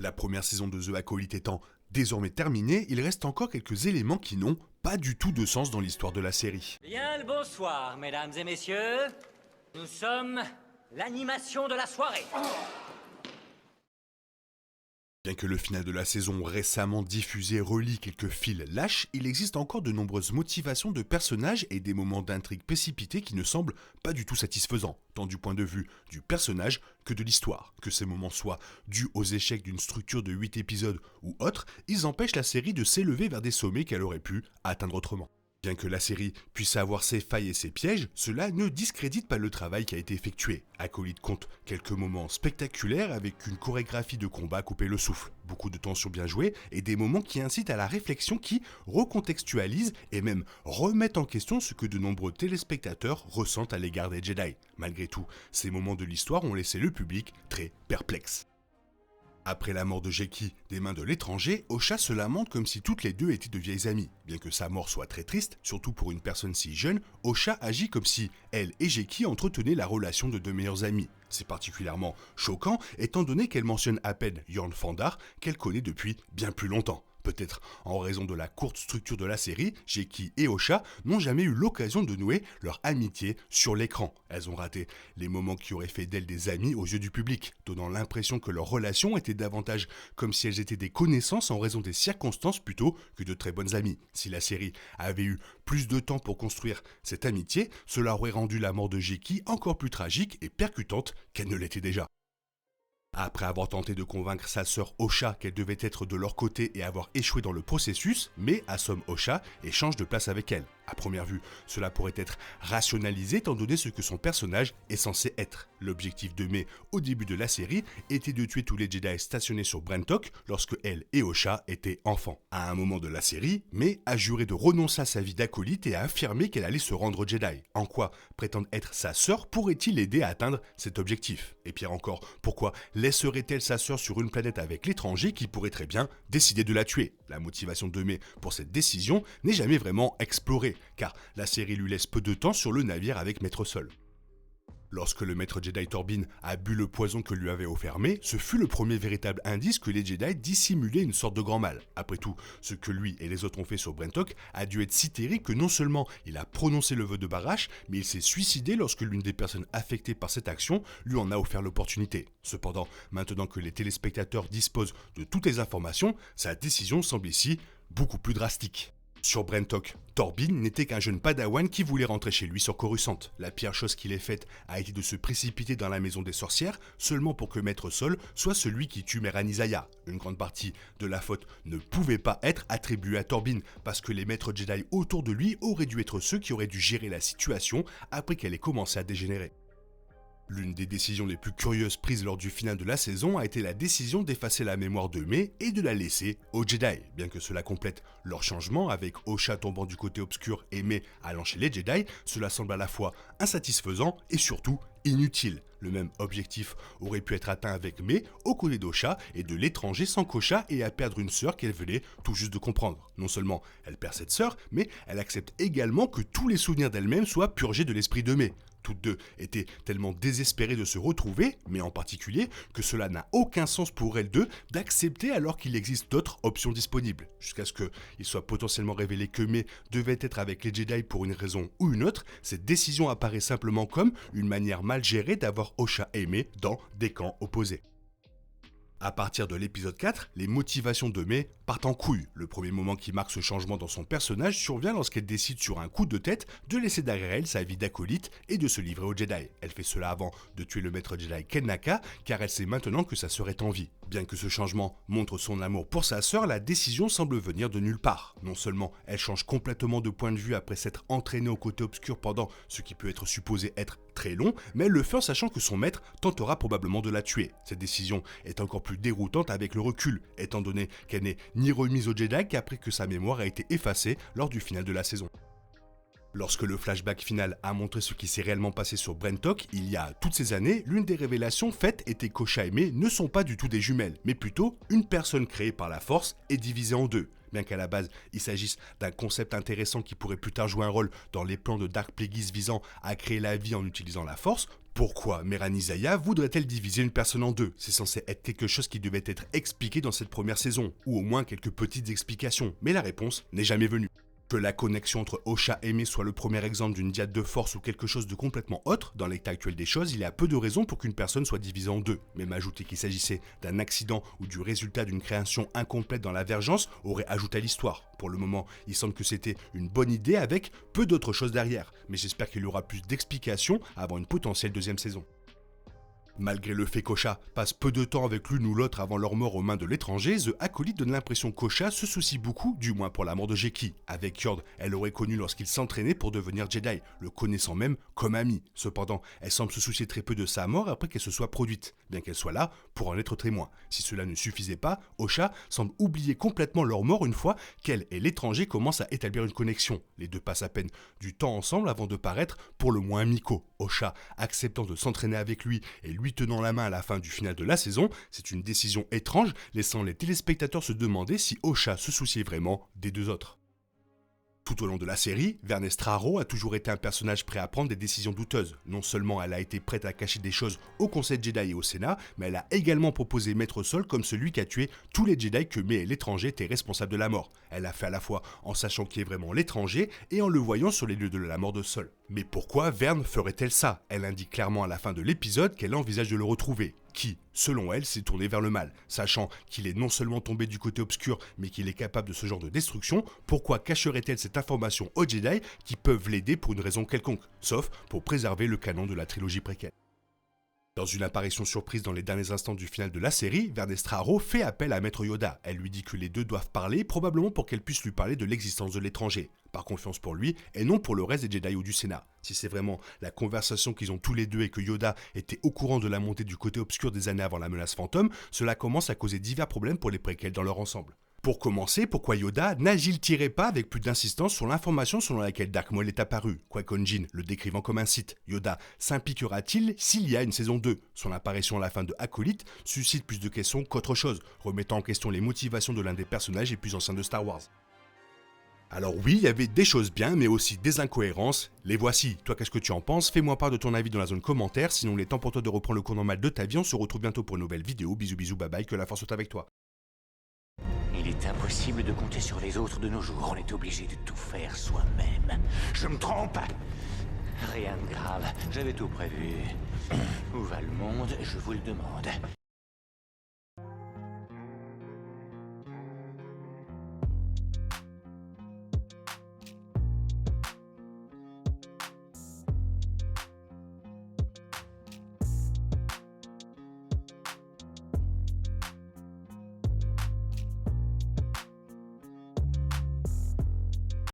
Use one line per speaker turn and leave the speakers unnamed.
La première saison de The Acolyte étant désormais terminée, il reste encore quelques éléments qui n'ont pas du tout de sens dans l'histoire de la série.
Bien le bonsoir, mesdames et messieurs. Nous sommes l'animation de la soirée.
Bien que le final de la saison récemment diffusé relie quelques fils lâches, il existe encore de nombreuses motivations de personnages et des moments d'intrigue précipités qui ne semblent pas du tout satisfaisants, tant du point de vue du personnage que de l'histoire. Que ces moments soient dus aux échecs d'une structure de 8 épisodes ou autres, ils empêchent la série de s'élever vers des sommets qu'elle aurait pu atteindre autrement. Bien que la série puisse avoir ses failles et ses pièges, cela ne discrédite pas le travail qui a été effectué. Acolyte compte quelques moments spectaculaires avec une chorégraphie de combat coupée le souffle, beaucoup de tensions bien jouées et des moments qui incitent à la réflexion qui recontextualisent et même remettent en question ce que de nombreux téléspectateurs ressentent à l'égard des Jedi. Malgré tout, ces moments de l'histoire ont laissé le public très perplexe. Après la mort de Jeki des mains de l'étranger, Osha se lamente comme si toutes les deux étaient de vieilles amies. Bien que sa mort soit très triste, surtout pour une personne si jeune, Osha agit comme si elle et Jeki entretenaient la relation de deux meilleures amies. C'est particulièrement choquant étant donné qu'elle mentionne à peine Jorn Fandar qu'elle connaît depuis bien plus longtemps. Peut-être en raison de la courte structure de la série, Jeki et Osha n'ont jamais eu l'occasion de nouer leur amitié sur l'écran. Elles ont raté les moments qui auraient fait d'elles des amies aux yeux du public, donnant l'impression que leur relation était davantage comme si elles étaient des connaissances en raison des circonstances plutôt que de très bonnes amies. Si la série avait eu plus de temps pour construire cette amitié, cela aurait rendu la mort de Jeki encore plus tragique et percutante qu'elle ne l'était déjà. Après avoir tenté de convaincre sa sœur Osha qu'elle devait être de leur côté et avoir échoué dans le processus, Mai assomme Osha et change de place avec elle. À première vue, cela pourrait être rationalisé étant donné ce que son personnage est censé être. L'objectif de Mai au début de la série était de tuer tous les Jedi stationnés sur Brentok lorsque elle et Osha étaient enfants. À un moment de la série, Mai a juré de renoncer à sa vie d'acolyte et a affirmé qu'elle allait se rendre Jedi. En quoi prétendre être sa sœur pourrait-il l'aider à atteindre cet objectif? Et pire encore, pourquoi laisserait-elle sa sœur sur une planète avec l'étranger qui pourrait très bien décider de la tuer? La motivation de Mai pour cette décision n'est jamais vraiment explorée, car la série lui laisse peu de temps sur le navire avec Maître Sol. Lorsque le maître Jedi Torbin a bu le poison que lui avait offert Mai, ce fut le premier véritable indice que les Jedi dissimulaient une sorte de grand mal. Après tout, ce que lui et les autres ont fait sur Brentok a dû être si terrible que non seulement il a prononcé le vœu de Barash, mais il s'est suicidé lorsque l'une des personnes affectées par cette action lui en a offert l'opportunité. Cependant, maintenant que les téléspectateurs disposent de toutes les informations, sa décision semble ici beaucoup plus drastique. Sur Brentok, Torbin n'était qu'un jeune padawan qui voulait rentrer chez lui sur Coruscant. La pire chose qu'il ait faite a été de se précipiter dans la maison des sorcières seulement pour que Maître Sol soit celui qui tue Mère Anizaya. Une grande partie de la faute ne pouvait pas être attribuée à Torbin parce que les maîtres Jedi autour de lui auraient dû être ceux qui auraient dû gérer la situation après qu'elle ait commencé à dégénérer. L'une des décisions les plus curieuses prises lors du final de la saison a été la décision d'effacer la mémoire de Mai et de la laisser aux Jedi. Bien que cela complète leur changement avec Osha tombant du côté obscur et Mai allant chez les Jedi, cela semble à la fois insatisfaisant et surtout inutile. Le même objectif aurait pu être atteint avec Mai aux côtés d'Osha et de l'étranger sans qu'Osha ait à perdre une sœur qu'elle venait tout juste de comprendre. Non seulement elle perd cette sœur, mais elle accepte également que tous les souvenirs d'elle-même soient purgés de l'esprit de Mai. Toutes deux étaient tellement désespérées de se retrouver, mais en particulier que cela n'a aucun sens pour elles deux d'accepter alors qu'il existe d'autres options disponibles. Jusqu'à ce qu'il soit potentiellement révélé que Mai devait être avec les Jedi pour une raison ou une autre, cette décision apparaît simplement comme une manière mal gérée d'avoir Osha et Mai dans des camps opposés. À partir de l'épisode 4, les motivations de Mai partent en couille. Le premier moment qui marque ce changement dans son personnage survient lorsqu'elle décide sur un coup de tête de laisser derrière elle sa vie d'acolyte et de se livrer aux Jedi. Elle fait cela avant de tuer le maître Jedi Ken Naka car elle sait maintenant que sa sœur est en vie. Bien que ce changement montre son amour pour sa sœur, la décision semble venir de nulle part. Non seulement elle change complètement de point de vue après s'être entraînée au côté obscur pendant ce qui peut être supposé être très long, mais elle le fait en sachant que son maître tentera probablement de la tuer. Cette décision est encore plus déroutante avec le recul, étant donné qu'elle n'est ni remise au Jedi qu'après que sa mémoire a été effacée lors du final de la saison. Lorsque le flashback final a montré ce qui s'est réellement passé sur Brentok, il y a toutes ces années, l'une des révélations faites était qu'Osha et Mai ne sont pas du tout des jumelles, mais plutôt une personne créée par la Force et divisée en deux. Bien qu'à la base, il s'agisse d'un concept intéressant qui pourrait plus tard jouer un rôle dans les plans de Dark Plagueis visant à créer la vie en utilisant la Force, Pourquoi Mehran Izaya voudrait-elle diviser une personne en deux? C'est censé être quelque chose qui devait être expliqué dans cette première saison, ou au moins quelques petites explications, mais la réponse n'est jamais venue. Que la connexion entre Osha et May soit le premier exemple d'une diade de force ou quelque chose de complètement autre, dans l'état actuel des choses, il y a peu de raisons pour qu'une personne soit divisée en deux. Même ajouter qu'il s'agissait d'un accident ou du résultat d'une création incomplète dans la Vergence aurait ajouté à l'histoire. Pour le moment, il semble que c'était une bonne idée avec peu d'autres choses derrière, mais j'espère qu'il y aura plus d'explications avant une potentielle deuxième saison. Malgré le fait qu'Osha passe peu de temps avec l'une ou l'autre avant leur mort aux mains de l'étranger, The Acolyte donne l'impression qu'Osha se soucie beaucoup, du moins pour la mort de Jeki. Avec Yord, elle l'aurait connu lorsqu'il s'entraînait pour devenir Jedi, le connaissant même comme ami. Cependant, elle semble se soucier très peu de sa mort après qu'elle se soit produite, bien qu'elle soit là pour en être témoin. Si cela ne suffisait pas, Osha semble oublier complètement leur mort une fois qu'elle et l'étranger commencent à établir une connexion. Les deux passent à peine du temps ensemble avant de paraître pour le moins amicaux. Osha acceptant de s'entraîner avec lui et lui tenant la main à la fin du final de la saison, c'est une décision étrange, laissant les téléspectateurs se demander si Osha se souciait vraiment des deux autres. Tout au long de la série, Vernestra Raux a toujours été un personnage prêt à prendre des décisions douteuses. Non seulement elle a été prête à cacher des choses au Conseil Jedi et au Sénat, mais elle a également proposé Maître Sol comme celui qui a tué tous les Jedi que May et l'étranger étaient responsables de la mort. Elle a fait à la fois en sachant qui est vraiment l'étranger et en le voyant sur les lieux de la mort de Sol. Mais pourquoi Verne ferait-elle ça? Elle indique clairement à la fin de l'épisode qu'elle envisage de le retrouver. Qui, selon elle, s'est tourné vers le mal. Sachant qu'il est non seulement tombé du côté obscur, mais qu'il est capable de ce genre de destruction, pourquoi cacherait-elle cette information aux Jedi qui peuvent l'aider pour une raison quelconque, sauf pour préserver le canon de la trilogie préquelle? Dans une apparition surprise dans les derniers instants du final de la série, Vernestra Raux fait appel à Maître Yoda. Elle lui dit que les deux doivent parler, probablement pour qu'elle puisse lui parler de l'existence de l'étranger. Par confiance pour lui, et non pour le reste des Jedi ou du Sénat. Si c'est vraiment la conversation qu'ils ont tous les deux et que Yoda était au courant de la montée du côté obscur des années avant la menace fantôme, cela commence à causer divers problèmes pour les préquels dans leur ensemble. Pour commencer, pourquoi Yoda n'agile-t-il pas avec plus d'insistance sur l'information selon laquelle Dark Maul est apparu, Qui-Gon Jinn le décrivant comme un Sith? Yoda s'impliquera-t-il s'il y a une saison 2? Son apparition à la fin de Acolyte suscite plus de questions qu'autre chose, remettant en question les motivations de l'un des personnages les plus anciens de Star Wars. Alors oui, il y avait des choses bien, mais aussi des incohérences. Les voici. Toi, qu'est-ce que tu en penses? Fais-moi part de ton avis dans la zone commentaire. Sinon, il est temps pour toi de reprendre le cours normal de ta vie. On se retrouve bientôt pour une nouvelle vidéo. Bisous, bisous, bye bye. Que la force soit avec toi.
Il est impossible de compter sur les autres de nos jours. On est obligé de tout faire soi-même. Je me trompe?
Rien de grave, j'avais tout prévu.
Où va le monde, je vous le demande.